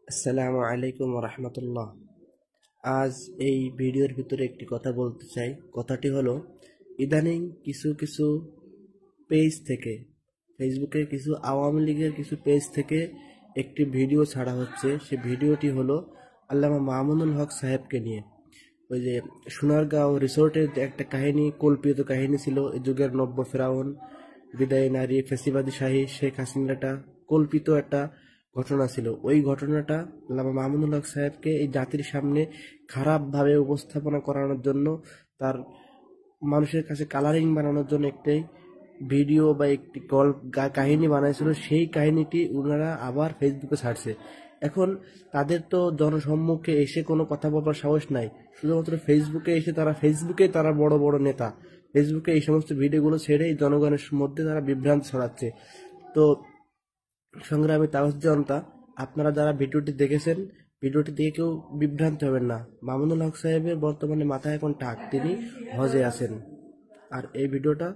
আসসালামু আলাইকুম রহমতুল্লাহ। আজ এই ভিডিওর ভিতরে একটি কথা বলতে চাই। কথাটি হলো, ইদানিং কিছু কিছু পেজ থেকে, ফেসবুকের কিছু আওয়ামী লীগের কিছু পেজ থেকে একটি ভিডিও ছাড়া হচ্ছে। সে ভিডিওটি হলো আল্লামা মামুনুল হক সাহেবকে নিয়ে। ওই যে সোনারগাঁও রিসোর্টের যে একটা কাহিনী, কল্পিত কাহিনী ছিল, এ যুগের নব্য ফেরাউন, বিদায়ী নারী, ফেসিবাদী শাহী শেখ হাসিনাটা কল্পিত একটা ঘটনা ছিল। ওই ঘটনাটা আল্লামা মামুনুল হক সাহেবকে এই জাতির সামনে খারাপভাবে উপস্থাপনা করানোর জন্য, তার মানুষের কাছে কালারিং বানানোর জন্য একটি ভিডিও বা একটি গল্প কাহিনী বানাইছিল। সেই কাহিনীটি ওনারা আবার ফেসবুকে ছাড়ছে। এখন তাদের তো জনসম্মুখে এসে কোনো কথা বলার সাহস নাই, শুধুমাত্র ফেসবুকে এসে তারা বড় বড় নেতা, ফেসবুকে এই সমস্ত ভিডিওগুলো ছেড়ে জনগণের মধ্যে তারা বিভ্রান্তি ছড়াচ্ছে। তো সংগ্রামী তাওহিদ জনতা, আপনারা যারা ভিডিওটি দেখেছেন, ভিডিওটি দেখে কেউ বিভ্রান্ত হবেন না। মামুনুল হক সাহেবের বর্তমানে মাথায় এখন টাক, তিনি হজে আছেন। আর এই ভিডিওটা